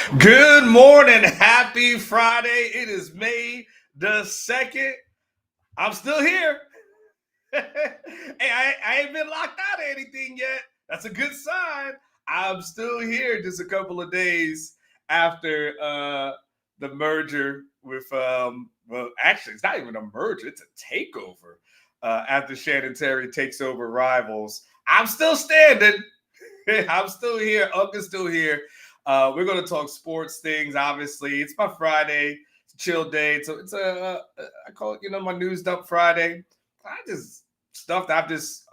Good morning. Happy Friday. It is May the 2nd. I'm still here. Hey, I ain't been locked out of anything yet. That's a good sign. I'm still here just a couple of days after the merger with, well, actually, it's not even a merger, it's a takeover. After Shannon Terry takes over Rivals, I'm still standing. I'm still here. Uncle's still here. We're going to talk sports things. Obviously, it's my Friday, it's a chill day. So it's I call it, my news dump Friday. I just stuff that I've just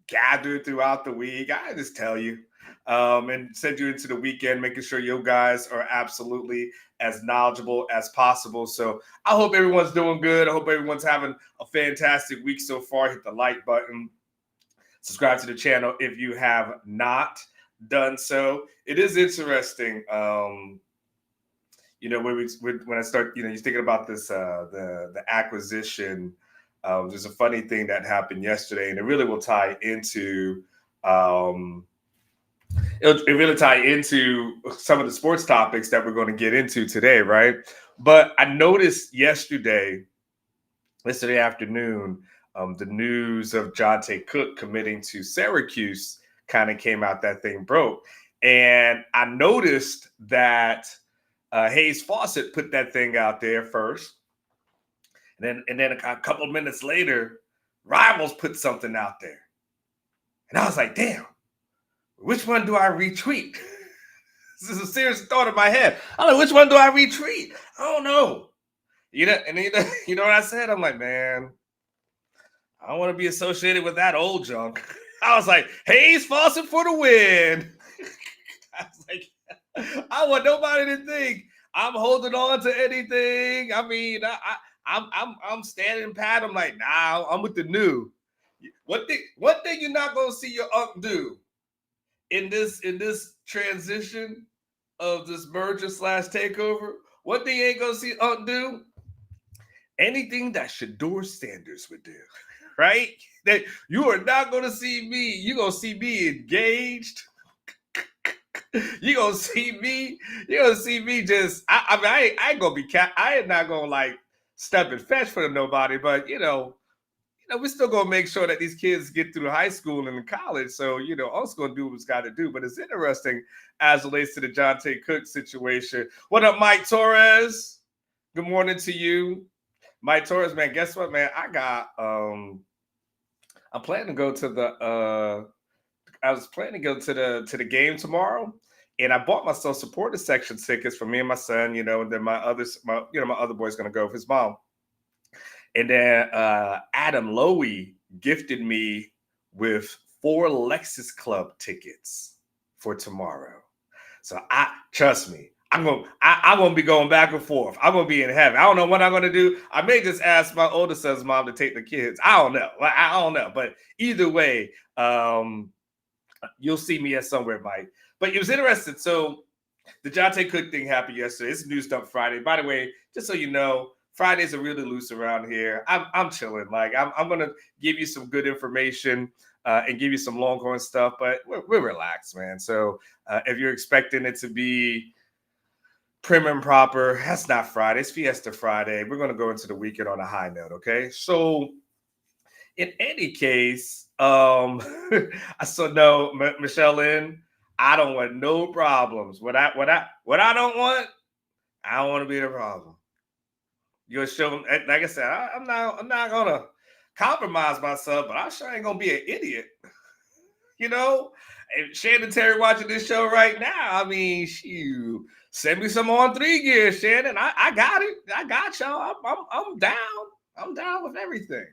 gathered throughout the week. I just tell you, and send you into the weekend, making sure you guys are absolutely as knowledgeable as possible. So I hope everyone's doing good. I hope everyone's having a fantastic week so far. Hit the like button. Subscribe to the channel if you have not done so. It is interesting, when I start, you're thinking about this, the acquisition. There's a funny thing that happened yesterday, and it really will tie into, it really tie into some of the sports topics that we're going to get into today, right? But I noticed yesterday afternoon, the news of Jontay Cook committing to Syracuse kind of came out. That thing broke. And I noticed that Hayes Fawcett put that thing out there first. And then a couple of minutes later, Rivals put something out there. And I was like, damn, which one do I retweet? This is a serious thought in my head. I'm like, which one do I retweet? I don't know. You know what I said? I'm like, man, I don't want to be associated with that old junk. I was like, Hayes Fawcett for the win. I was like, I want nobody to think I'm holding on to anything. I mean, I'm standing pat. I'm like, nah, I'm with the new. One thing you're not gonna see your unk do in this transition of this merger / takeover. One thing you ain't gonna see unk do. Anything that Shador Sanders would do, right? That you are not going to see me. You're going to see me engaged. You're going to see me. You're going to see me just. I ain't going to be. I ain't not going to like step and fetch for nobody. But we're still going to make sure that these kids get through high school and college. So also going to do what it's got to do. But it's interesting as it relates to the Jontay Cook situation. What up, Mike Torres? Good morning to you. Mike Torres, man, guess what, man? I got I'm planning to go to the I was planning to go to the game tomorrow, and I bought myself supporter section tickets for me and my son, and then my other boy's gonna go with his mom. And then Adam Lowy gifted me with 4 Lexus Club tickets for tomorrow. So trust me, I'm gonna be going back and forth. I'm gonna be in heaven. I don't know what I'm gonna do. I may just ask my older son's mom to take the kids. I don't know. But either way, you'll see me at somewhere, Mike. But it was interesting. So the Jontay Cook thing happened yesterday. It's News Dump Friday. By the way, just so you know, Fridays are really loose around here. I'm chilling. Like I'm gonna give you some good information and give you some Longhorn stuff, but we're relaxed, man. So if you're expecting it to be prim and proper, that's not Friday. It's Fiesta Friday. We're gonna go into the weekend on a high note, okay? So in any case, I saw Michelle Lynn. I don't want no problems. What I don't want, I don't want to be the problem. You'll show them, like I said, I'm not gonna compromise myself, but I sure ain't gonna be an idiot. And Shannon Terry watching this show right now. I mean, shoot, send me some on 3 gears, Shannon. I got it. I got y'all. I'm down. I'm down with everything.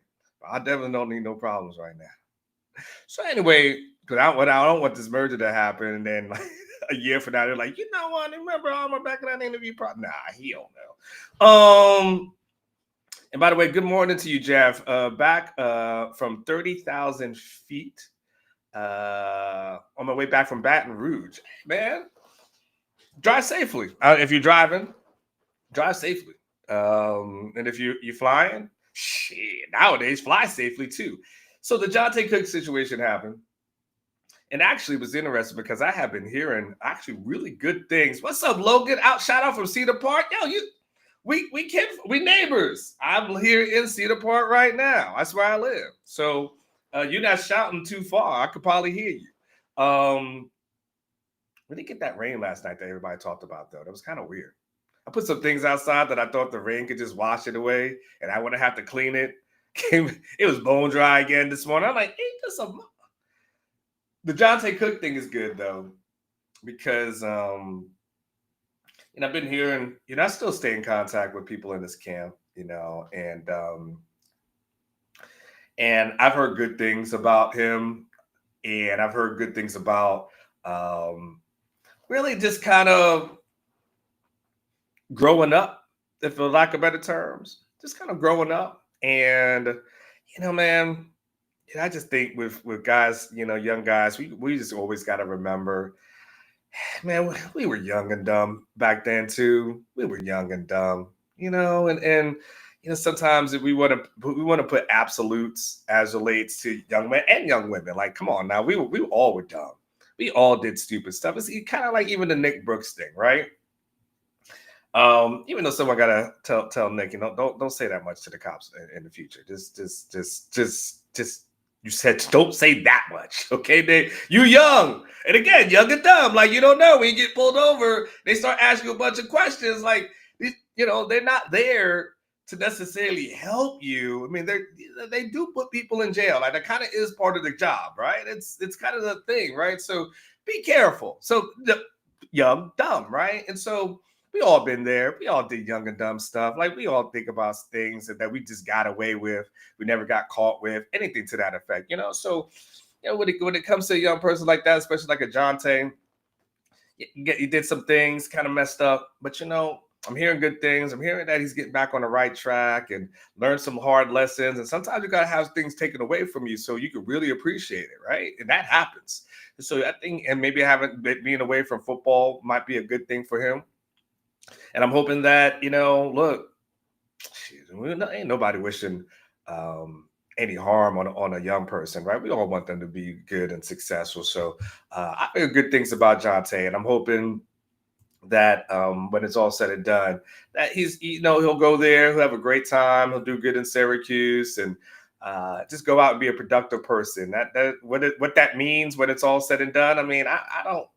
I definitely don't need no problems right now. So anyway, because I don't want this merger to happen, and then like a year from now they're like, you know what? Remember Armor back in that interview? Nah, he don't know. And by the way, good morning to you, Jeff. Back from 30,000 feet. On my way back from Baton Rouge, man. Drive safely. If you're driving, drive safely. And if you're flying, shit, nowadays fly safely too. So the Jontay Cook situation happened, And actually, it was interesting because I have been hearing actually really good things. What's up, Logan? Out shout out from Cedar Park. Yo, we neighbors. I'm here in Cedar Park right now. That's where I live. So you're not shouting too far. I could probably hear you. We didn't get that rain last night that everybody talked about though. That was kind of weird. I put some things outside that I thought the rain could just wash it away, and I wouldn't have to clean it. It was bone dry again this morning. I'm like, ain't this a the Jontay Cook thing is good though, because I've been hearing, I still stay in contact with people in this camp, and I've heard good things about him, and I've heard good things about really just kind of growing up, if for lack of better terms, just kind of growing up. And man, I just think with guys, young guys, we just always got to remember, man, we were young and dumb back then too. We were young and dumb, and sometimes if we want to put absolutes as relates to young men and young women. Like, come on now, we all were dumb. We all did stupid stuff. It's kind of like even the Nick Brooks thing, right? Even though someone gotta tell Nick, don't say that much to the cops in the future. Just you said don't say that much, okay? You young, and again, young and dumb. Like, you don't know when you get pulled over, they start asking you a bunch of questions. Like, they're not there to necessarily help you. I mean, they do put people in jail. Like, that kind of is part of the job, right? It's kind of the thing, right? So be careful. So young, dumb, right? And so we all been there. We all did young and dumb stuff. Like, we all think about things that we just got away with. We never got caught with anything to that effect, So, when it comes to a young person like that, especially like a Jontay, you did some things kind of messed up, but I'm hearing good things. I'm hearing that he's getting back on the right track and learned some hard lessons. And sometimes you gotta have things taken away from you so you can really appreciate it, right? And that happens. So I think, and maybe being away from football might be a good thing for him. And I'm hoping that, look, ain't nobody wishing any harm on a young person, right? We all want them to be good and successful. So I feel good things about Jontay, and I'm hoping that when it's all said and done, that he'll go there, he'll have a great time, he'll do good in Syracuse, and just go out and be a productive person. What that means when it's all said and done. I mean, I don't.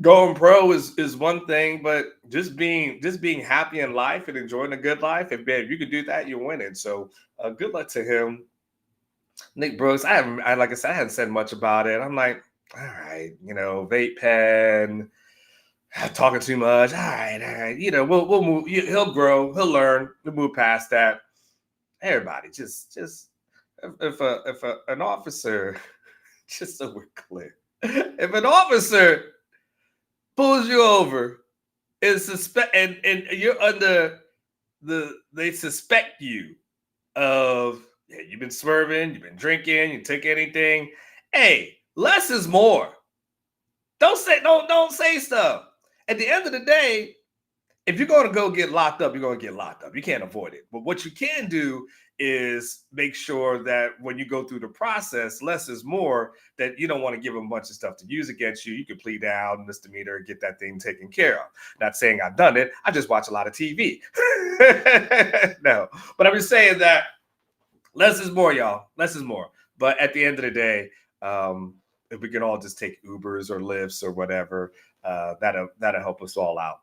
Going pro is one thing, but just being happy in life and enjoying a good life, and man, if you can do that, you're winning. So good luck to him. Nick Brooks, like I said, I hadn't said much about it. I'm like, all right, vape pen, talking too much. All right. We'll move. He'll grow. He'll learn. We'll move past that. Everybody, just if an officer, just so we're clear, if an officer pulls you over and you're under they suspect you of, you've been swerving, you've been drinking, you took anything. Hey, less is more. Don't say stuff. At the end of the day, if you're going to go get locked up, you're going to get locked up. You can't avoid it. But what you can do is make sure that when you go through the process, less is more, that you don't want to give them a bunch of stuff to use against you. You can plead down, misdemeanor, and get that thing taken care of. Not saying I've done it. I just watch a lot of TV. No, but I'm just saying that less is more, y'all. Less is more. But at the end of the day, if we can all just take Ubers or Lyfts or whatever, that'll help us all out.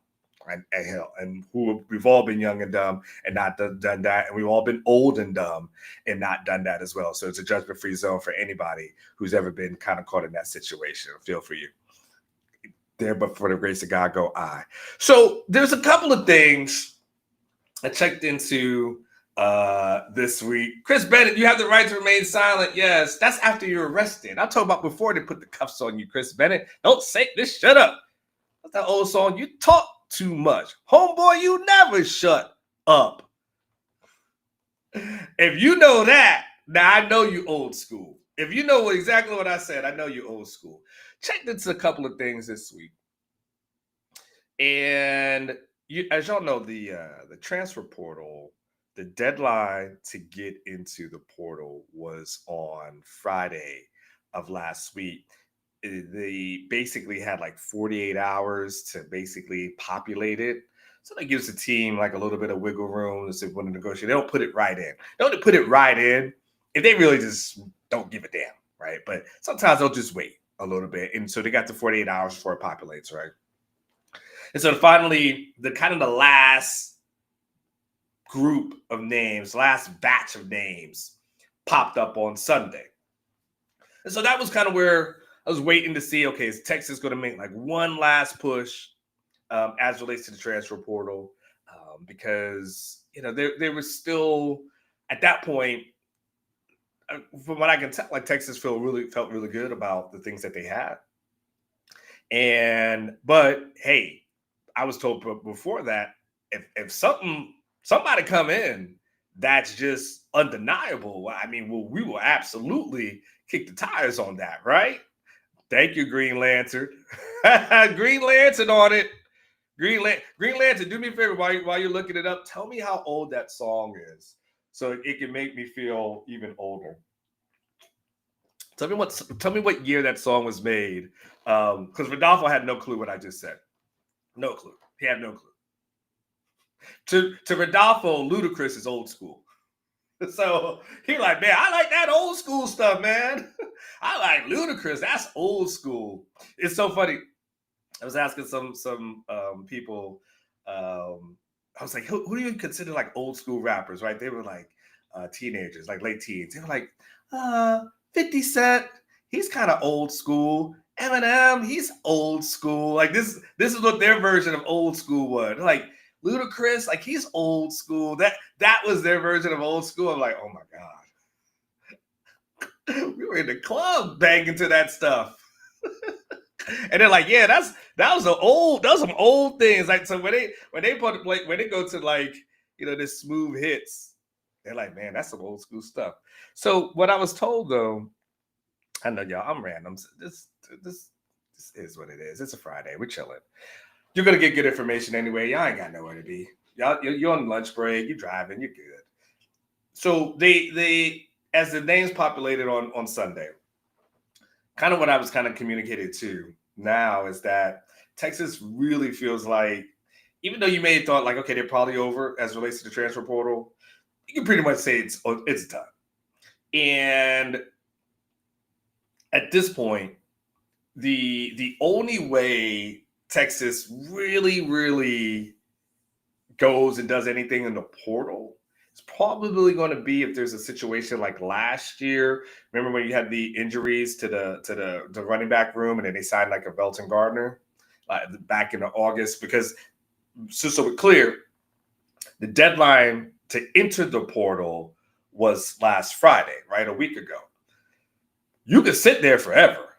And we've all been young and dumb and not done that, and we've all been old and dumb and not done that as well. So it's a judgment-free zone for anybody who's ever been kind of caught in that situation. Feel for you there, but for the grace of God, go I. So there's a couple of things I checked into this week. Chris Bennett, you have the right to remain silent. Yes, that's after you're arrested. I'll talk about before they put the cuffs on you, Chris Bennett. Don't say this. Shut up. That's that old song. You talk too much. Homeboy, you never shut up. If you know that, now I know you old school. If you know exactly what I said, I know you old school. Checked into a couple of things this week. And as y'all know, the transfer portal, the deadline to get into the portal was on Friday, of last week. They basically had like 48 hours to basically populate it. So that gives the team like a little bit of wiggle room if they want to negotiate. They don't put it right in. They don't put it right in if they really just don't give a damn, right? But sometimes they'll just wait a little bit. And so they got the 48 hours before it populates, right? And so finally, the kind of the last group of names, last batch of names popped up on Sunday. And so that was kind of where I was waiting to see, okay, is Texas going to make like one last push as relates to the transfer portal? Because, there was still, at that point, from what I can tell, like Texas felt really good about the things that they had. But hey, I was told before that if somebody come in that's just undeniable, I mean, we will absolutely kick the tires on that, right? Thank you, Green Lantern. Green Lantern on it. Green Lantern, do me a favor while you're looking it up. Tell me how old that song is, so it can make me feel even older. Tell me what year that song was made. Because Rodolfo had no clue what I just said. No clue. He had no clue. To Rodolfo, Ludacris is old school. So he like, man, I like that old school stuff, man. I like Ludacris. That's old school. It's so funny. I was asking some people. I was like, who do you consider like old school rappers? Right? They were like teenagers, like late teens. They were like, 50 Cent. He's kind of old school. Eminem, he's old school. Like this is what their version of old school was. Like Ludacris, like he's old school. That was their version of old school. I'm like, oh my God. We were in the club banging to that stuff. And they're like, yeah, that was some old things. Like, so when they go to like, this smooth hits, they're like, man, that's some old school stuff. So what I was told though, I know y'all, I'm random. This is what it is. It's a Friday. We're chilling. You're gonna get good information anyway. Y'all ain't got nowhere to be. You're on lunch break. You're driving. You're good. So they as the names populated on Sunday, kind of what I was kind of communicated to now is that Texas really feels like, even though you may have thought like, okay, they're probably over as it relates to the transfer portal, you can pretty much say it's done. And at this point, the only way Texas really goes and does anything in the portal is probably going to be if there's a situation like last year. Remember when you had the injuries to the running back room, and then they signed like a Belton Gardner back in August? Because so we're clear, the deadline to enter the portal was last Friday, right? A week ago. You can sit there forever.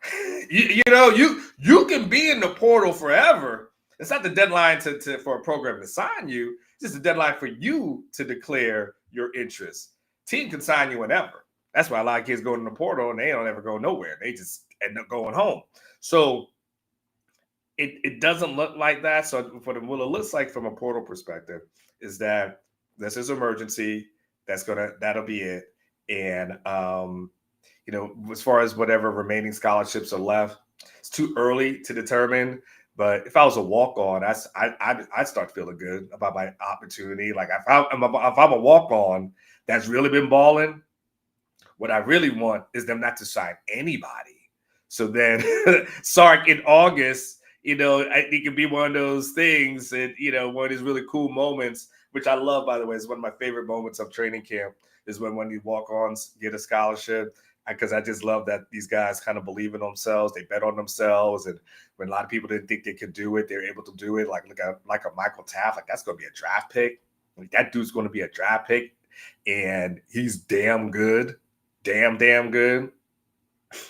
You can be in the portal forever. It's not the deadline for a program to sign you. It's just the deadline for you to declare your interest. Team can sign you whenever. That's why a lot of kids go in the portal and they don't ever go nowhere. They just end up going home. So it doesn't look like that. So what it looks like from a portal perspective is that this is emergency. That'll be it. And as far as whatever remaining scholarships are left, it's too early to determine. But if I was a walk-on, I'd start feeling good about my opportunity. Like if I'm a walk-on that's really been balling, what I really want is them not to sign anybody. So then Sark in August, it can be one of those things, and one of these really cool moments, which I love, by the way, is one of my favorite moments of training camp, is when these walk-ons get a scholarship. Because I just love that these guys kind of believe in themselves. They bet on themselves. And when a lot of people didn't think they could do it, they're able to do it. Like, look at like a Michael Taft. Like, that's going to be a draft pick. Like, that dude's going to be a draft pick. And he's damn good. Damn good.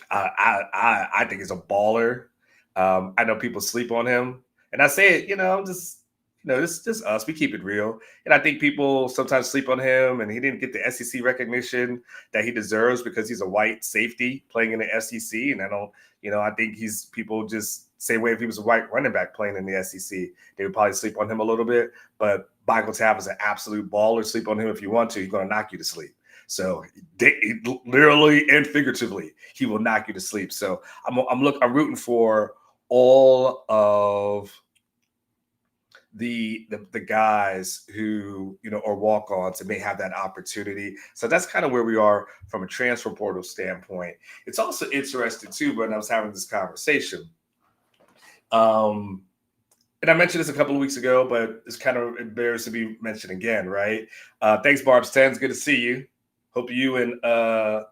I think he's a baller. I know people sleep on him. And I say it, I'm just, this is just us. We keep it real. And I think people sometimes sleep on him, and he didn't get the SEC recognition that he deserves because he's a white safety playing in the SEC. And I think people just say, well, if he was a white running back playing in the SEC, they would probably sleep on him a little bit. But Michael Taft is an absolute baller. Sleep on him if you want to. He's going to knock you to sleep. So literally and figuratively, he will knock you to sleep. So I'm rooting for all of the guys who are walk-ons and may have that opportunity. So that's kind of where we are from a transfer portal standpoint. It's also interesting too, when I was having this conversation. And I mentioned this a couple of weeks ago, but it's kind of embarrassed to be mentioned again, right? Thanks, Barb's 10s. Good to see you. Hope you and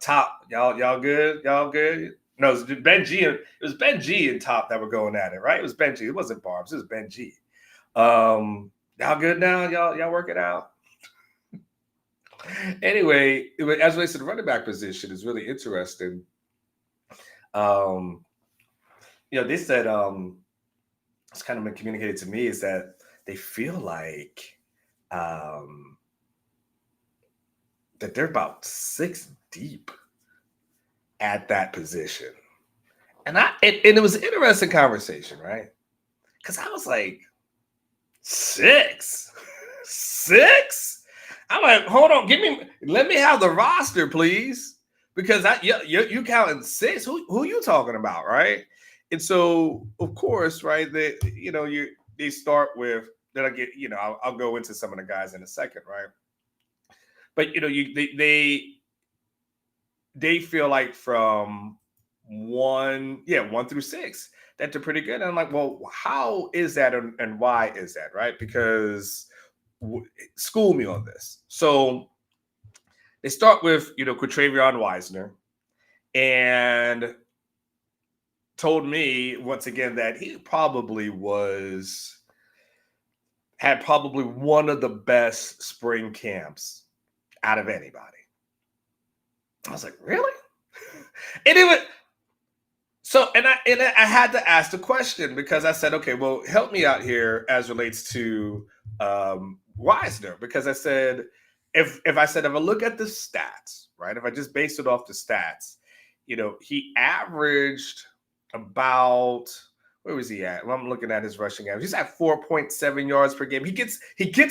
Top, y'all good? Y'all good? No, it was Ben G. It was Ben G and Top that were going at it, right? It was Ben G. It wasn't Barb's. It was Ben G. Y'all good now? Y'all work it out? Anyway, as it relates to the running back position, is really interesting. They said it's kind of been communicated to me is that they feel like that they're about 6 deep at that position. And it was an interesting conversation, right? Because I was like, 6? I'm like, hold on, let me have the roster, please. Because you counting 6. Who you talking about, right? And so, of course, right, they start with that. I get, I'll go into some of the guys in a second, right? But they feel like from 1 through 6 that they're pretty good. And I'm like, well, how is that and why is that, right? Because school me on this. So they start with Quatravion Wisner, and told me once again that he probably had one of the best spring camps out of anybody. I was like, really? And it was so, and I had to ask the question, because I said, okay, well, help me out here as relates to Wisner, because I said, if I look at the stats, right, if I just based it off the stats, he averaged about, where was he at? Well, I'm looking at his rushing average. He's at 4.7 yards per game. He gets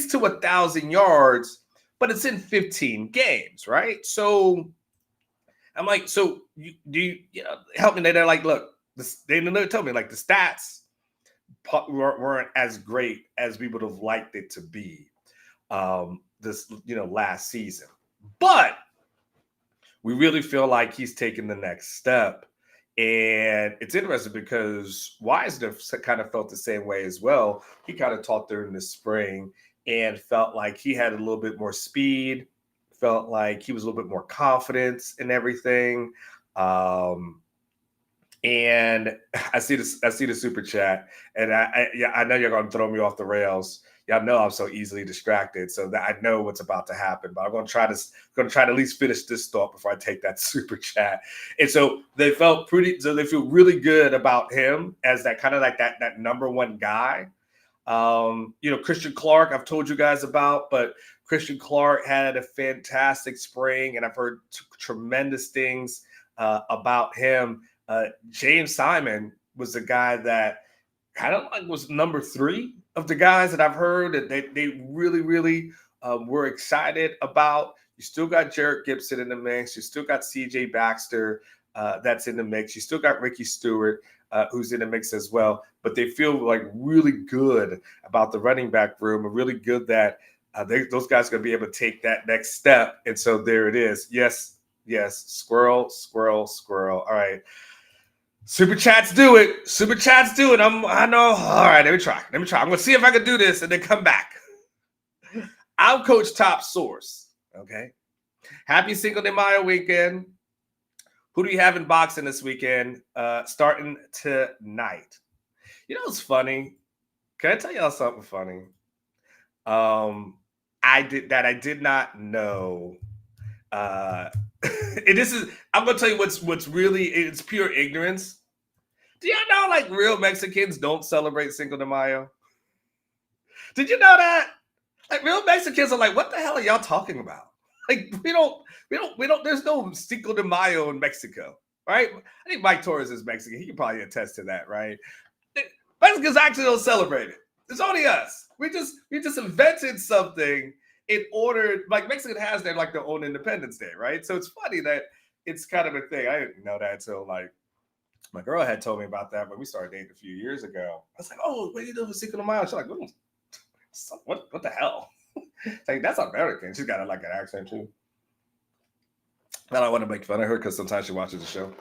to 1,000 yards, but it's in 15 games, right? So I'm like, so do you help me? They're like, look, they told me like the stats weren't as great as we would have liked it to be this last season, but we really feel like he's taken the next step. And it's interesting because Wisner kind of felt the same way as well. He kind of talked during the spring and felt like he had a little bit more speed, felt like he was a little bit more confident in everything. And I see the super chat, and I know you're going to throw me off the rails. Y'all know I'm so easily distracted, so that I know what's about to happen. But I'm going to try to at least finish this thought before I take that super chat. And so they feel really good about him as that kind of like that number one guy. Christian Clark, I've told you guys about, but Christian Clark had a fantastic spring, and I've heard tremendous things about him. James Simon was the guy that kind of like was number 3 of the guys that I've heard that they really, really were excited about. You still got Jarrett Gibson in the mix. You still got CJ Baxter that's in the mix. You still got Ricky Stewart who's in the mix as well. But they feel like really good about the running back room, and really good that those guys are going to be able to take that next step. And so there it is. Yes, squirrel. All right. Super chats do it. I know. All right, let me try. I'm going to see if I can do this and then come back. I'm Coach Top Source. Okay. Happy Cinco de Mayo weekend. Who do you have in boxing this weekend? Starting tonight. It's funny. Can I tell y'all something funny? I did not know. I'm gonna tell you what's really, it's pure ignorance. Do y'all know like real Mexicans don't celebrate Cinco de Mayo? Did you know that? Like real Mexicans are like, what the hell are y'all talking about? Like we don't, there's no Cinco de Mayo in Mexico, right? I think Mike Torres is Mexican. He can probably attest to that, right? Mexicans actually don't celebrate it. It's only us. We just invented something it ordered, like Mexican has their like their own Independence Day, right? So it's funny that it's kind of a thing. I didn't know that until like my girl had told me about that when we started dating a few years ago. I was like, "Oh, what do you do for Cinco de Mayo?" She's like, what the hell?" Like, that's American. She's got like an accent too. I don't want to make fun of her because sometimes she watches the show.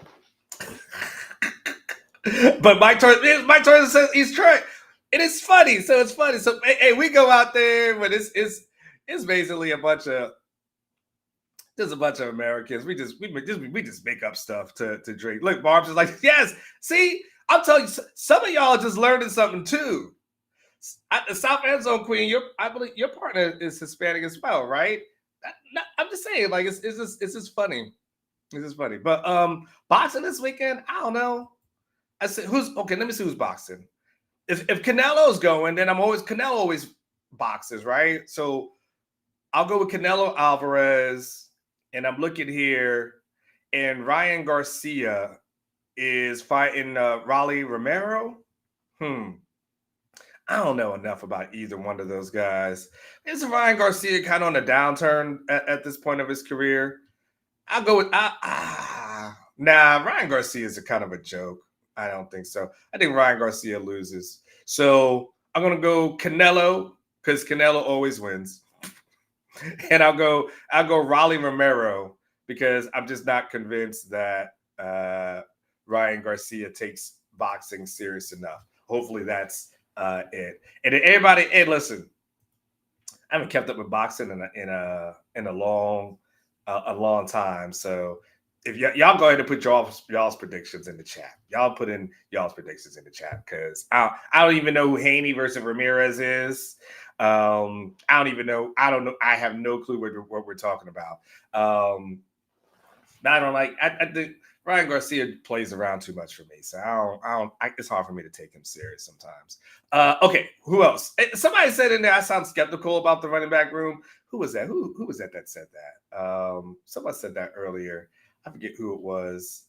But Mike Torres says he's trying. It is funny, so it's funny. So hey, we go out there, but it's basically just a bunch of Americans. We just make up stuff to drink. Look, Barb's is like, yes. See, I'm telling you, some of y'all just learning something too. At the South End Zone Queen, I believe your partner is Hispanic as well, right? I'm just saying, like it's just funny. It's just funny. But boxing this weekend, I don't know. I said, who's okay? Let me see who's boxing. If Canelo's going, then Canelo always boxes, right? So I'll go with Canelo Alvarez, and I'm looking here, and Ryan Garcia is fighting Raleigh Romero. I don't know enough about either one of those guys. Is Ryan Garcia kind of on a downturn at this point of his career? I'll go with nah. Ryan Garcia is a kind of a joke. I don't think so. I think Ryan Garcia loses. So I'm gonna go Canelo because Canelo always wins, and I'll go Raleigh Romero because I'm just not convinced that Ryan Garcia takes boxing serious enough. Hopefully that's it. And everybody, hey, listen, I haven't kept up with boxing in a long time. So if y'all go ahead and put y'all's predictions in the chat, y'all put in y'all's predictions in the chat because I don't even know who Haney versus Ramirez is. I don't even know. I don't know. I have no clue what we're talking about. I don't like. I think Ryan Garcia plays around too much for me, so it's hard for me to take him serious sometimes. Okay, who else? Somebody said in there, I sound skeptical about the running back room. Who was that? Who was that said that? Someone said that earlier. I forget who it was.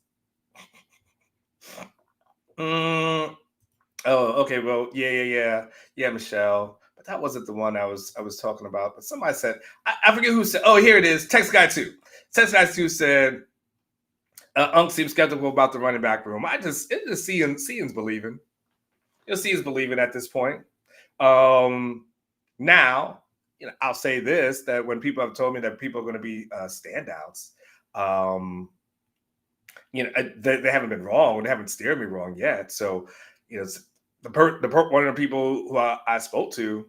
Oh, okay. Well, yeah, Michelle. But that wasn't the one I was talking about. But somebody said, I forget who said. Oh, here it is. Text Guy 2. Text Guy 2 said, Unc seems skeptical about the running back room. It's just seeing's believing. You'll see is believing at this point. Now, I'll say this, that when people have told me that people are going to be standouts, they haven't been wrong. They haven't steered me wrong yet. So, one of the people who I spoke to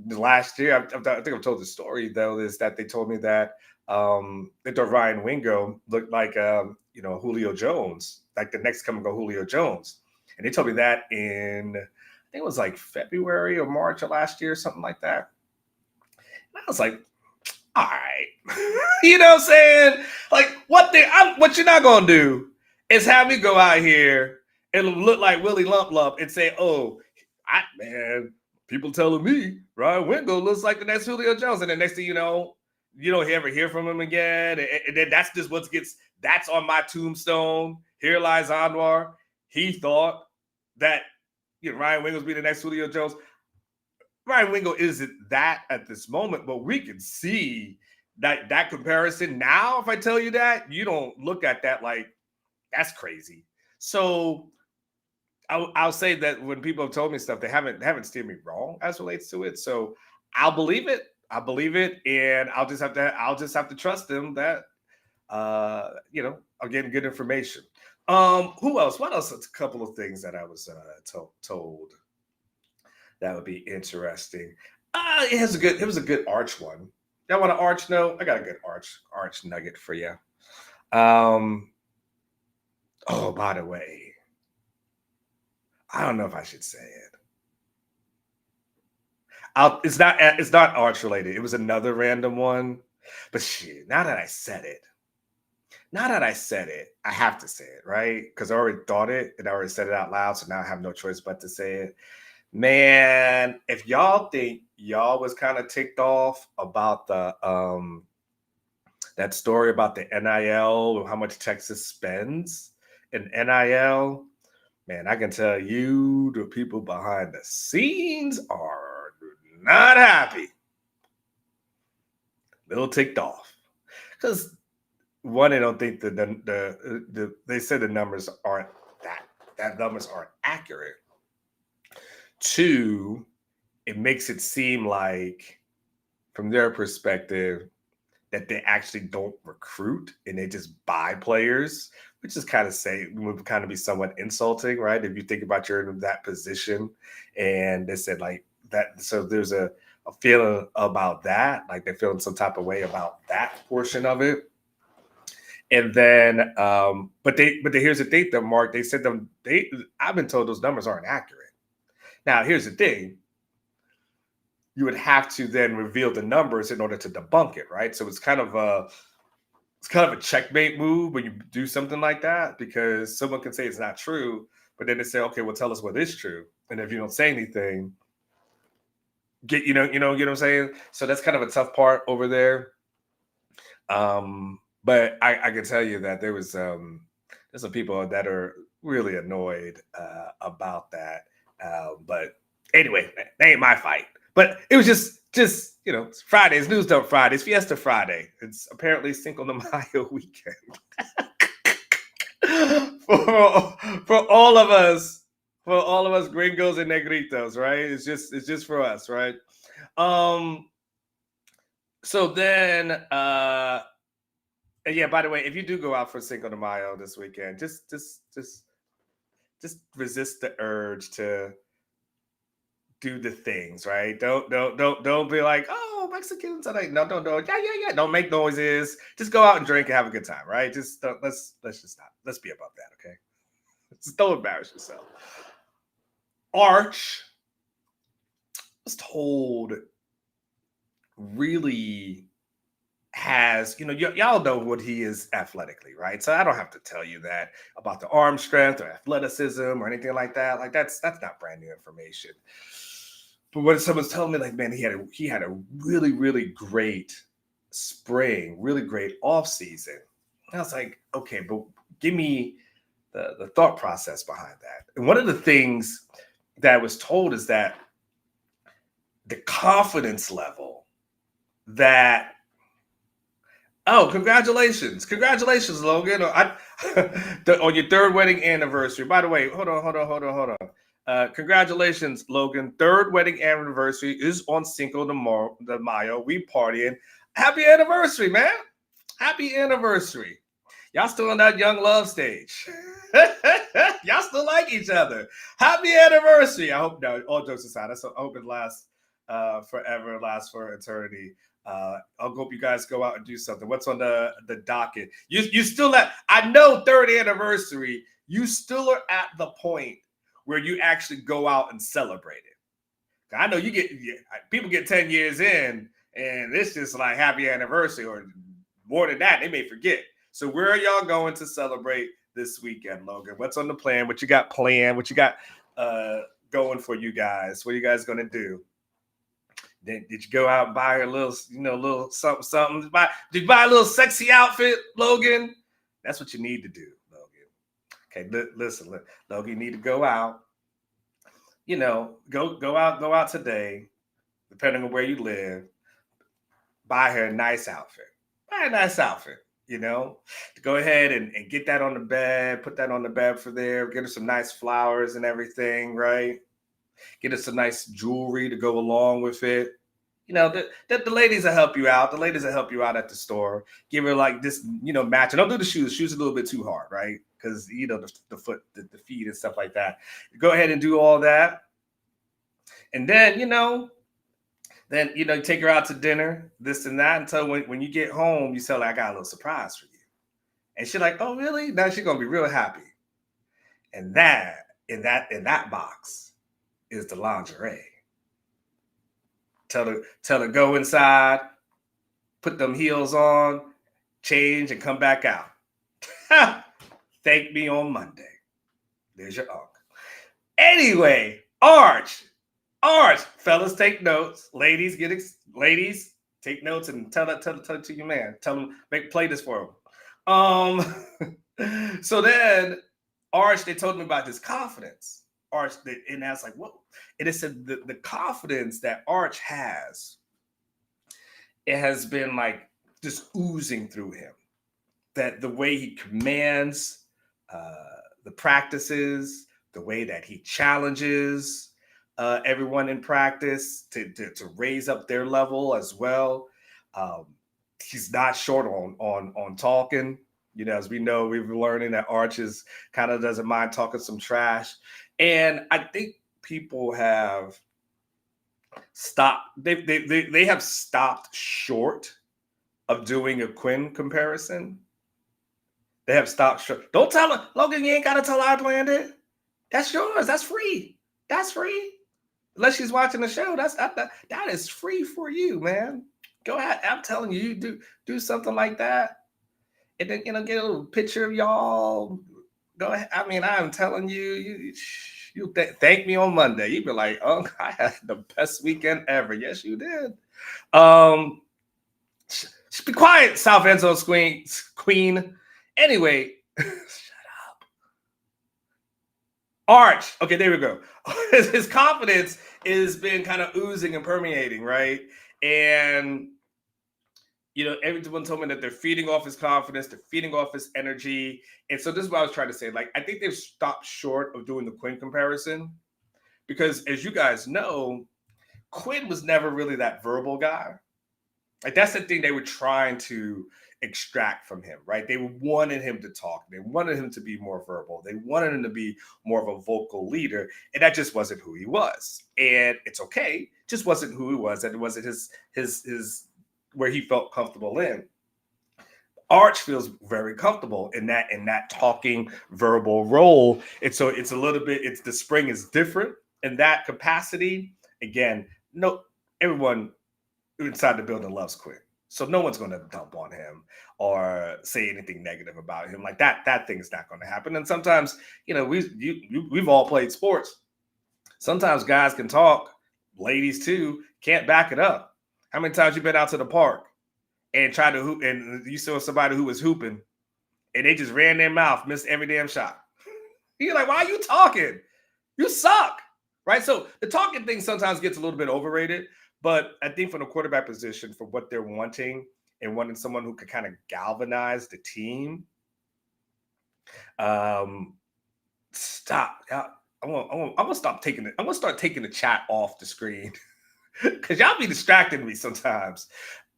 last year, I think I've told the story though, is that they told me that they thought Ryan Wingo looked like Julio Jones, like the next coming of Julio Jones, and they told me that in I think it was like February or March of last year, something like that. And I was like, all right, you know what I'm saying? Like what you're not gonna do is have me go out here and look like Willie Lump Lump and say, oh, man, people telling me Ryan Wingo looks like the next Julio Jones, and the next thing you know, you don't ever hear from him again, and then that's just that's on my tombstone. Here lies Anwar. He thought that Ryan Wingo's be the next Julio Jones. Ryan Wingo isn't that at this moment, but we can see that comparison now. If I tell you that, you don't look at that like that's crazy. So I'll say that when people have told me stuff, they haven't steered me wrong as relates to it. So I'll believe it. And I'll just have to trust them that I'm getting good information. Who else? What else? A couple of things that I was told that would be interesting. It was a good arch one. Y'all want an arch note? I got a good arch nugget for you. Oh, by the way, I don't know if I should say it. It's not arch related. It was another random one. But shit, now that I said it, I have to say it, right? Because I already thought it and I already said it out loud. So now I have no choice but to say it. Man, if y'all think y'all was kind of ticked off about the that story about the NIL, how much Texas spends in NIL, man, I can tell you the people behind the scenes are not happy. little ticked off because one, they don't think they said the numbers aren't that numbers aren't accurate. Two, it makes it seem like, from their perspective, that they actually don't recruit and they just buy players, which is kind of would kind of be somewhat insulting, right? If you think about you're in that position, and they said like that, so there's a feeling about that, like they're feeling some type of way about that portion of it. And then, but here's the thing, though, Mark. They said I've been told those numbers aren't accurate. Now, here's the thing: you would have to then reveal the numbers in order to debunk it, right? So it's kind of a checkmate move when you do something like that, because someone can say it's not true, but then they say, okay, well, tell us what is true. And if you don't say anything, get what I'm saying? So that's kind of a tough part over there. But I can tell you that there's some people that are really annoyed about that. But anyway, that ain't my fight. But it was just it's Friday. It's News Dump Friday. It's Fiesta Friday. It's apparently Cinco de Mayo weekend for all of us, gringos and negritos, right? It's just for us, right? So then, and yeah, by the way, if you do go out for Cinco de Mayo this weekend, just resist the urge to do the things, right? Don't be like, oh, Mexicans are like, no, yeah. Don't make noises. Just go out and drink and have a good time, right? Just let's just stop. Let's be above that, okay? Just don't embarrass yourself. Arch was told really has, y'all know what he is athletically, right? So I don't have to tell you that about the arm strength or athleticism or anything like that. Like that's not brand new information. But when someone's telling me, like, man, he had a really, really great spring, really great off season, I was like, okay, but give me the thought process behind that. And one of the things that I was told is that the confidence level that, oh, congratulations, Logan, on your third wedding anniversary. By the way, hold on. Congratulations, Logan. Third wedding anniversary is on Cinco de Mayo. We partying. Happy anniversary, man. Happy anniversary. Y'all still on that young love stage. Y'all still like each other. Happy anniversary. I hope, no, all jokes aside, I hope it lasts forever, lasts for eternity. I hope you guys go out and do something. What's on the docket? You still I know third anniversary, you still are at the point where you actually go out and celebrate it. I know people get 10 years in and it's just like happy anniversary, or more than that, they may forget. So where are y'all going to celebrate this weekend, Logan? What's on the plan? What you got planned? What you got going for you guys? What are you guys going to do? Did you go out and buy a little, little something? Did you buy a little sexy outfit, Logan? That's what you need to do, Logan. Okay, listen, Logan, you need to go out. Go out today, depending on where you live. Buy her a nice outfit. To go ahead and get that on the bed, put that on the bed for there, get her some nice flowers and everything, right? Get her some nice jewelry to go along with it. The ladies will help you out. The ladies will help you out at the store. Give her like this, matching. Don't do the shoes. Shoes are a little bit too hard, right? Because, the foot, the feet and stuff like that. Go ahead and do all that. And then, take her out to dinner, this and that, until when you get home, you tell her, I got a little surprise for you. And she's like, oh, really? Now she's going to be real happy. And that, in that box is the lingerie. Tell her go inside, put them heels on, change, and come back out. Thank me on Monday. There's your uncle. Anyway, Arch, fellas, take notes. Ladies, take notes and tell it to your man. Tell him, play this for him. So then, Arch, they told me about this confidence. Arch, and I was like, what? And it said the confidence that Arch has it has been like just oozing through him. That the way he commands the practices, the way that he challenges everyone in practice to raise up their level as well. Um, he's not short on talking. You know, as we know, we've been learning that Arches kind of doesn't mind talking some trash, and I think people have stopped. They have stopped short of doing a Quinn comparison. They have stopped short. Don't tell her, Logan, you ain't got to tell her I planned it. That's yours. That's free. That's free. Unless she's watching the show, that is free for you, man. Go ahead. I'm telling you, you do something like that, and then get a little picture of y'all. Go ahead. I mean, I'm telling you, you thank me on Monday. You'd be like, oh, I had the best weekend ever. Yes, you did. Be quiet, South Enzo's queen. Anyway, shut up. Arch. Okay, there we go. His confidence has been kind of oozing and permeating, right? And everyone told me that they're feeding off his confidence, they're feeding off his energy. And so this is what I was trying to say. Like, I think they've stopped short of doing the Quinn comparison. Because as you guys know, Quinn was never really that verbal guy. Like, that's the thing they were trying to extract from him, right? They wanted him to talk. They wanted him to be more verbal. They wanted him to be more of a vocal leader. And that just wasn't who he was. And it's okay. Just wasn't who he was. And it wasn't his where he felt comfortable in. Arch feels very comfortable in that talking verbal role. And so it's a little bit, the spring is different in that capacity. Again, no, everyone inside the building loves Quinn. So no one's going to dump on him or say anything negative about him. Like that thing's not going to happen. And sometimes, we've all played sports. Sometimes guys can talk, ladies too, can't back it up. How many times you been out to the park and tried to hoop and you saw somebody who was hooping and they just ran their mouth, missed every damn shot? You're like, why are you talking? You suck, right? So the talking thing sometimes gets a little bit overrated. But I think from the quarterback position, for what they're wanting and wanting someone who could kind of galvanize the team, stop. I'm gonna stop taking it. I'm gonna start taking the chat off the screen because y'all be distracting me sometimes.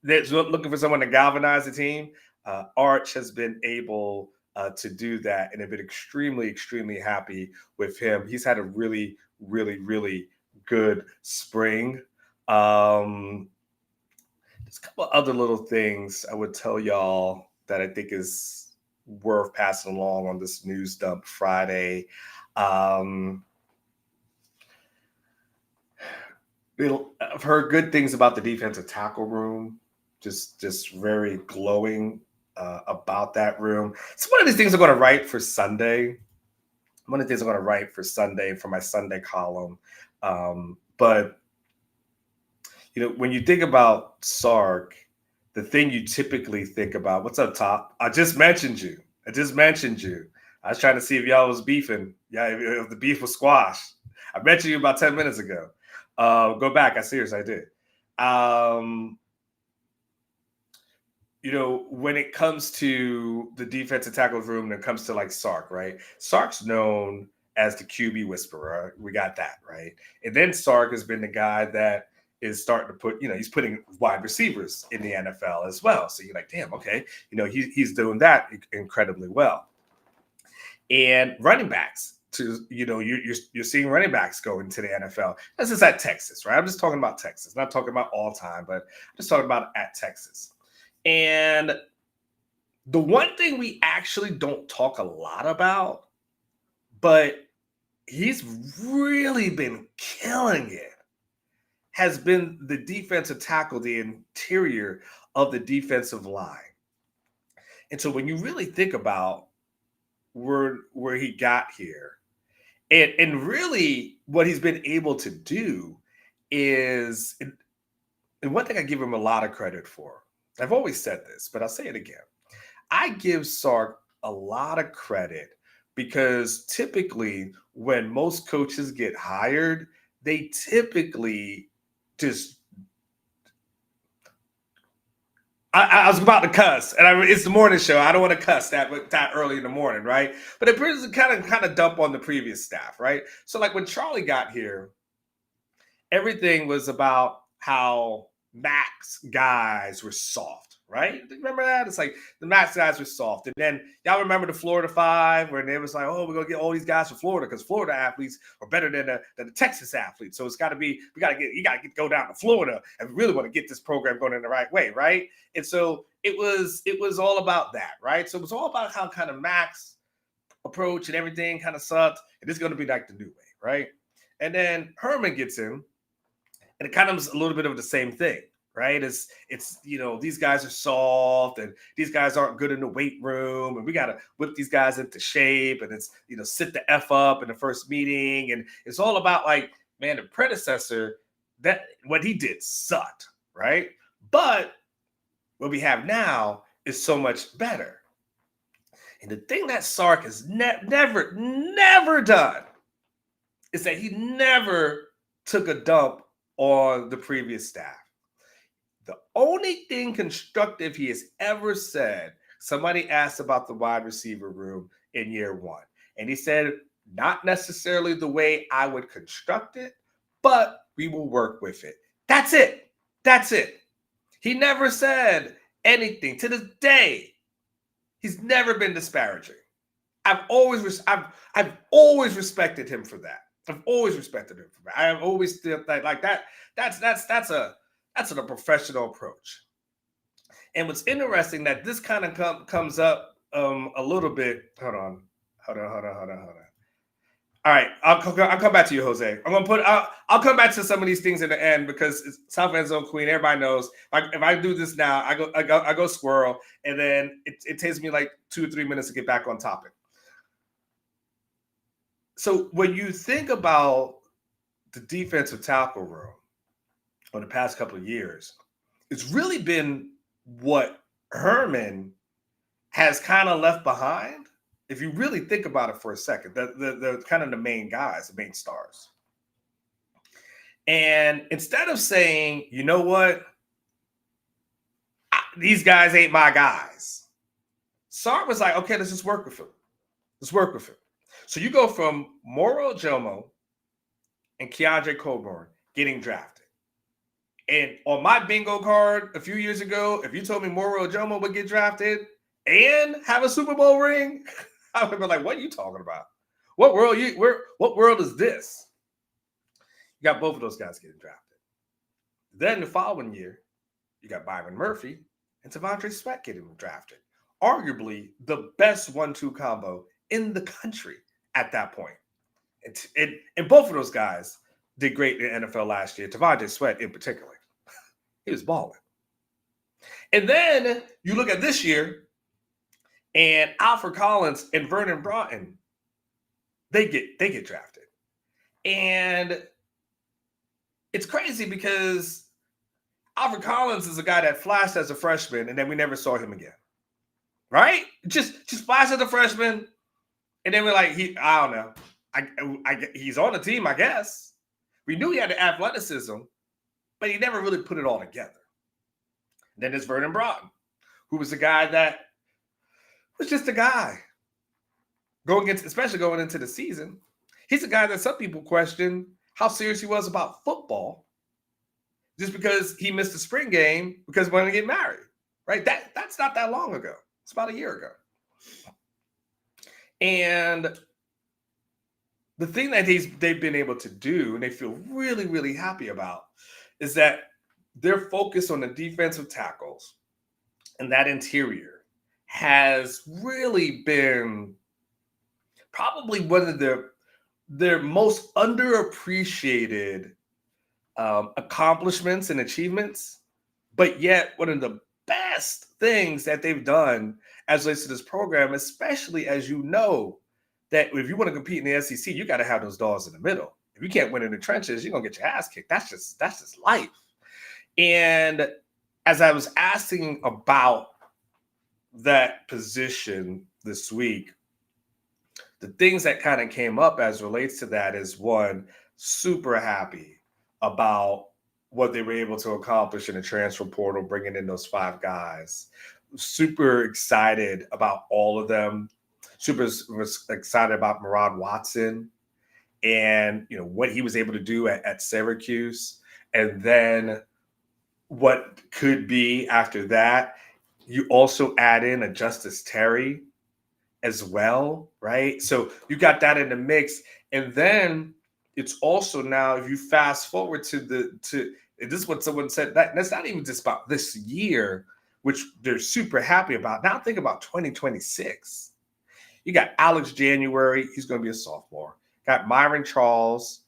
That's looking for someone to galvanize the team. Arch has been able to do that, and have been extremely, extremely happy with him. He's had a really, really, really good spring. There's a couple other little things I would tell y'all that I think is worth passing along on this news dump Friday. I've heard good things about the defensive tackle room. Just very glowing about that room. It's one of these things I'm going to write for Sunday. One of the things I'm going to write for Sunday for my Sunday column. But when you think about Sark, the thing you typically think about, what's up, Top? I just mentioned you. I was trying to see if y'all was beefing. Yeah, if the beef was squashed. I mentioned you about 10 minutes ago. Go back. I did. When it comes to the defensive tackle room, when it comes to like Sark, right? Sark's known as the QB whisperer. We got that, right? And then Sark has been the guy that is starting to put, he's putting wide receivers in the NFL as well. So you're like, damn, okay. He's doing that incredibly well. And running backs, you're seeing running backs go into the NFL. This is at Texas, right? I'm just talking about Texas, not talking about all time, but I'm just talking about at Texas. And the one thing we actually don't talk a lot about, but he's really been killing it, has been the defensive tackle, the interior of the defensive line. And so when you really think about where he got here, and really what he's been able to do is, and one thing I give him a lot of credit for, I've always said this, but I'll say it again. I give Sark a lot of credit because typically when most coaches get hired, they typically just I was about to cuss, and it's the morning show. I don't want to cuss that early in the morning, right? But it brings kind of dump on the previous staff, right? So like when Charlie got here, everything was about how Max guys were soft, right? Remember that? It's like the Max guys were soft. And then y'all remember the Florida Five, where it was like, oh, we're going to get all these guys from Florida because Florida athletes are better than the Texas athletes. So it's got to be, you got to go down to Florida and we really want to get this program going in the right way, right? And so it was all about that, right? So it was all about how kind of Max approach and everything kind of sucked. And this is going to be like the new way, right? And then Herman gets in, and it kind of is a little bit of the same thing, right? It's these guys are soft and these guys aren't good in the weight room, and we got to whip these guys into shape, and it's sit the F up in the first meeting, and it's all about like, man, the predecessor, that what he did sucked, right? But what we have now is so much better. And the thing that Sark has never done is that he never took a dump on the previous staff. The only thing constructive he has ever said, somebody asked about the wide receiver room in year one. And he said, not necessarily the way I would construct it, but we will work with it. That's it. That's it. He never said anything to this day. He's never been disparaging. I've always respected him for that. I've always respected him for that. I have always felt like that. That's a professional approach. And what's interesting that this kind of comes up a little bit. Hold on. All right, I'll come back to you, Jose. I'll come back to some of these things in the end because it's South End Zone Queen. Everybody knows if I do this now, I go squirrel, and then it takes me like 2 or 3 minutes to get back on topic. So when you think about the defensive tackle room over the past couple of years, it's really been what Herman has kind of left behind. If you really think about it for a second, the kind of the main guys, the main stars. And instead of saying, you know what, these guys ain't my guys, Sark was like, okay, let's just work with him. Let's work with him. So you go from Moro Jomo and Keandre Coburn getting drafted. And on my bingo card a few years ago, if you told me Moro Jomo would get drafted and have a Super Bowl ring, I would have been like, what are you talking about? What world is this? You got both of those guys getting drafted. Then the following year, you got Byron Murphy and Devontae Sweat getting drafted. Arguably the best 1-2 combo in the country at that point. And both of those guys did great in the NFL last year. Devontae Sweat in particular. He was balling. And then you look at this year, and Alfred Collins and Vernon Broughton, they get drafted. And it's crazy because Alfred Collins is a guy that flashed as a freshman, and then we never saw him again. Right? Just flashed as a freshman, and then we're like, I don't know. He's on the team, I guess. We knew he had the athleticism, but he never really put it all together. Then there's Vernon Broughton, who was a guy that was just a guy especially going into the season. He's a guy that some people question how serious he was about football just because he missed the spring game because he wanted to get married, right? That's not that long ago. It's about a year ago. And the thing that they've been able to do, and they feel really, really happy about, is that their focus on the defensive tackles and that interior has really been probably one of their most underappreciated accomplishments and achievements, but yet one of the best things that they've done as relates to this program, especially as you know that if you want to compete in the SEC, you got to have those dogs in the middle. If you can't win in the trenches, you're gonna get your ass kicked. That's just life. And as I was asking about that position this week, the things that kind of came up as relates to that is one, super happy about what they were able to accomplish in the transfer portal, bringing in those 5 guys. Super excited about all of them. Super was excited about Murad Watson and what he was able to do at Syracuse, and then what could be after that. You also add in a Justice Terry as well, right? So you got that in the mix, and then it's also now if you fast forward to this is what someone said that's not even just about this year, which they're super happy about. Now think about 2026. You got Alex January, he's going to be a sophomore. Got Myron Charles,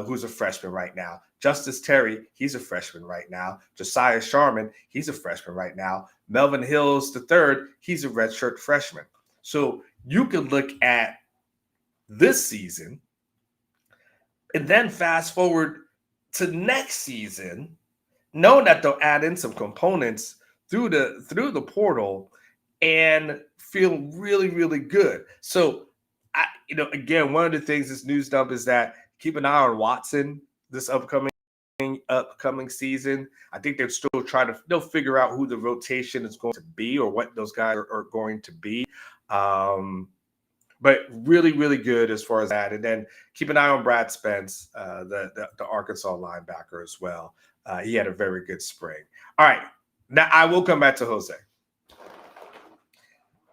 who's a freshman right now. Justice Terry, he's a freshman right now. Josiah Sharman, he's a freshman right now. Melvin Hills III, he's a redshirt freshman. So you could look at this season and then fast forward to next season, knowing that they'll add in some components through the portal and feel really, really good. So, again, one of the things this news dump is that keep an eye on Watson this upcoming season. I think they're still they'll figure out who the rotation is going to be or what those guys are going to be. But really, really good as far as that. And then keep an eye on Brad Spence, the Arkansas linebacker as well. He had a very good spring. All right. Now, I will come back to Jose.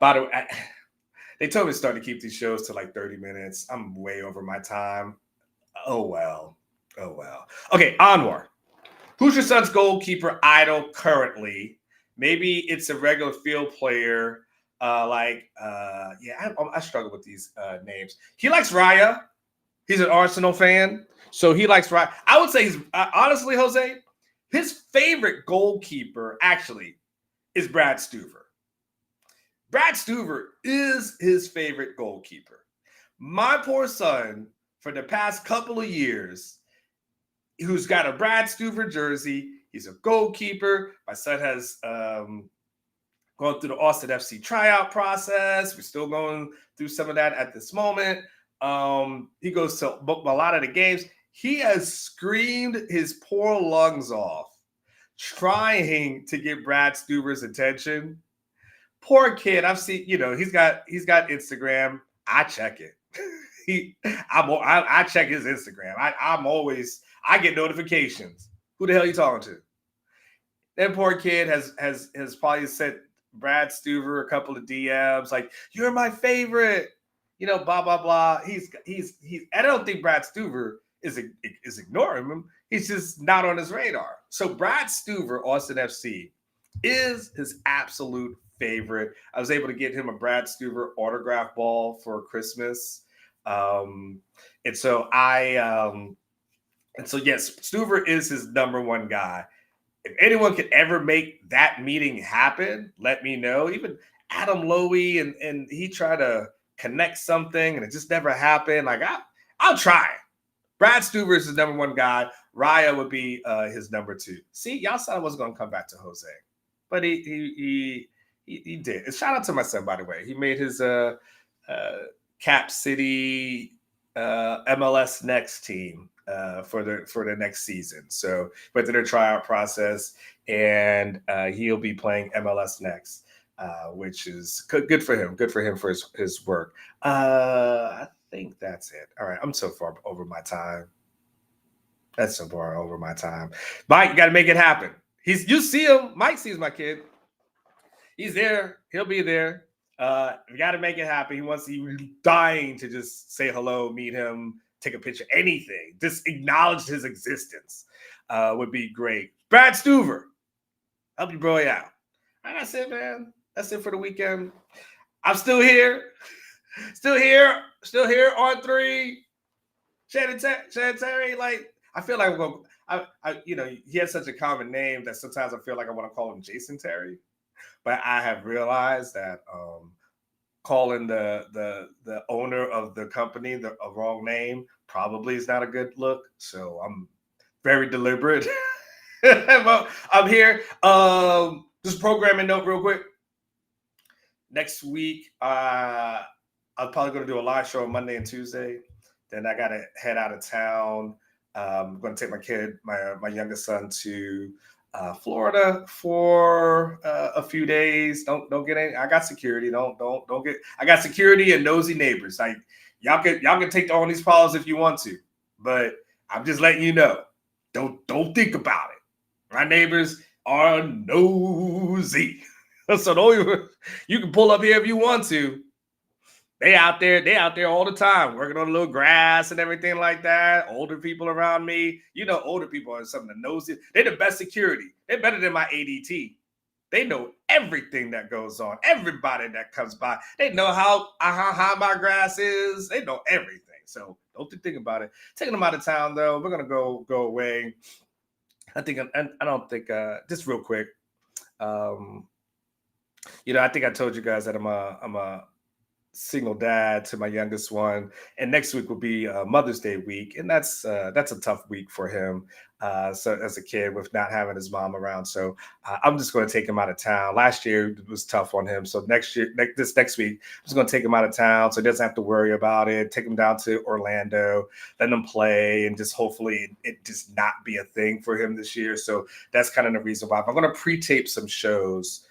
By the way, they told me to start to keep these shows to like 30 minutes. I'm way over my time. Oh, well. Okay, Anwar. Who's your son's goalkeeper idol currently? Maybe it's a regular field player. I struggle with these names. He likes Raya. He's an Arsenal fan, so he likes Raya. I would say he's honestly, Jose, his favorite goalkeeper actually is Brad Stuver. Brad Stuver is his favorite goalkeeper. My poor son, for the past couple of years, who's got a Brad Stuver jersey, he's a goalkeeper. My son has going through the Austin FC tryout process. We're still going through some of that at this moment. He goes to a lot of the games. He has screamed his poor lungs off trying to get Brad Stuver's attention. Poor kid. I've seen, he's got Instagram. I check it. I check his Instagram. I get notifications. Who the hell are you talking to? That poor kid has probably sent Brad Stuver a couple of DMs like, "You're my favorite," blah blah blah. He's I don't think Brad Stuver is ignoring him. He's just not on his radar. So Brad Stuver, Austin FC, is his absolute favorite. I was able to get him a Brad Stuver autograph ball for Christmas, and so yes, Stuver is his number one guy. If anyone could ever make that meeting happen, let me know. Even Adam Lowy and he tried to connect something and it just never happened. Like I'll try. Brad Stuver is his number one guy. Raya would be his number 2. See, y'all said I wasn't going to come back to Jose, but he did. And shout out to my son, by the way. He made his Cap City MLS Next team. For the next season. So went through the tryout process, and he'll be playing MLS Next, which is good for him. Good for him for his work. I think that's it. All right, I'm so far over my time. That's so far over my time. Mike, you got to make it happen. You see him. Mike sees my kid. He's there. He'll be there. We got to make it happen. He's dying to just say hello, meet him, take a picture, anything. Just acknowledge his existence would be great. Brad Stuver, help your boy out. And that's it, man. That's it for the weekend. I'm still here. Still here on 3. Shannon Terry, like, I feel like we're going he has such a common name that sometimes I feel like I want to call him Jason Terry. But I have realized that calling the owner of the company a wrong name probably is not a good look. So I'm very deliberate. Well, I'm here. Just programming note real quick. Next week, I'm probably going to do a live show on Monday and Tuesday. Then I got to head out of town I'm going to take my youngest son to Florida for a few days. Don't get any. I got security. Don't get. I got security and nosy neighbors. Like y'all can take on these problems if you want to, but I'm just letting you know. Don't think about it. My neighbors are nosy, so you can pull up here if you want to. They out there all the time, working on a little grass and everything like that. Older people around me, older people are some of the nosy. They're the best security. They're better than my ADT. They know everything that goes on. Everybody that comes by, they know how high my grass is. They know everything. So don't think about it. Taking them out of town though. We're gonna go away. I don't think. Just real quick. I think I told you guys that I'm a single dad to my youngest one, and next week will be Mother's Day week, and that's a tough week for him. So as a kid with not having his mom around, so I'm just going to take him out of town. Last year it was tough on him, so next week I'm just going to take him out of town, so he doesn't have to worry about it. Take him down to Orlando, let him play, and just hopefully it just not be a thing for him this year. So that's kind of the reason why. But I'm going to pre-tape some shows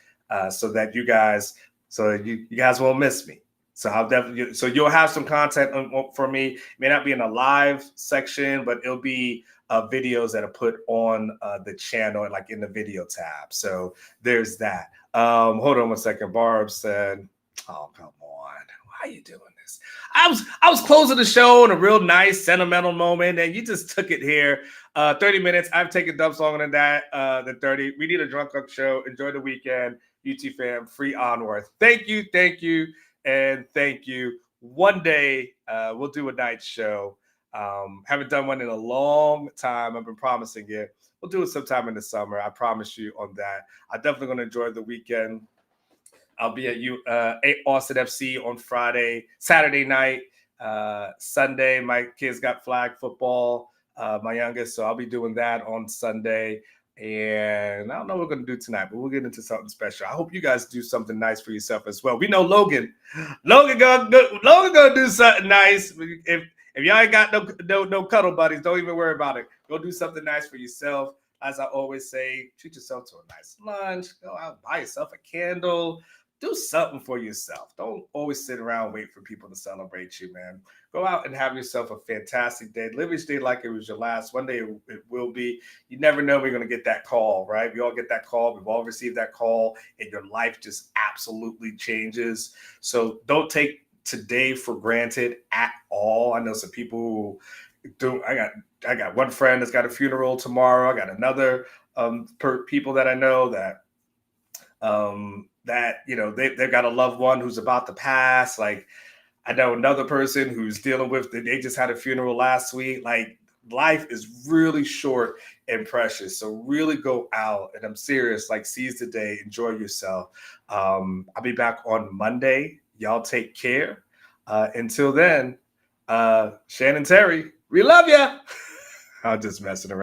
so that you guys won't miss me. So I'll definitely. So you'll have some content for me. It may not be in a live section, but it'll be videos that are put on the channel, like in the video tab. So there's that. Hold on one second. Barb said, "Oh, come on, why are you doing this?" I was closing the show in a real nice sentimental moment, and you just took it here. 30 minutes. I've taken dumps longer than that. Than 30. We need a drunk cook show. Enjoy the weekend, UT fam. Free onward. Thank you. And thank you. One day we'll do a night show. Haven't done one in a long time. I've been promising it. We'll do it sometime in the summer. I promise you on that. I'm definitely going to enjoy the weekend. I'll be at Austin FC on Saturday night. Sunday, my kids got flag football, my youngest. So I'll be doing that on Sunday. And I don't know what we're going to do tonight, but we'll get into something special. I hope you guys do something nice for yourself as well. We know Logan gonna do something nice. If y'all ain't got no cuddle buddies, don't even worry about it. Go do something nice for yourself. As I always say, treat yourself to a nice lunch. Go out, buy yourself a candle. Do something for yourself. Don't always sit around and wait for people to celebrate you, man. Go out and have yourself a fantastic day. Live each day like it was your last. One day it will be. You never know we're going to get that call, right? We all get that call. We've all received that call, and your life just absolutely changes. So don't take today for granted at all. I know some people who do. I got one friend that's got a funeral tomorrow. I got another people that I know that they've got a loved one who's about to pass. Like I know another person who's dealing with they just had a funeral last week. Like life is really short and precious. So really go out, and I'm serious, like seize the day, enjoy yourself. I'll be back on Monday. Y'all take care. Until then, Shannon Terry, we love ya. I'm just messing around.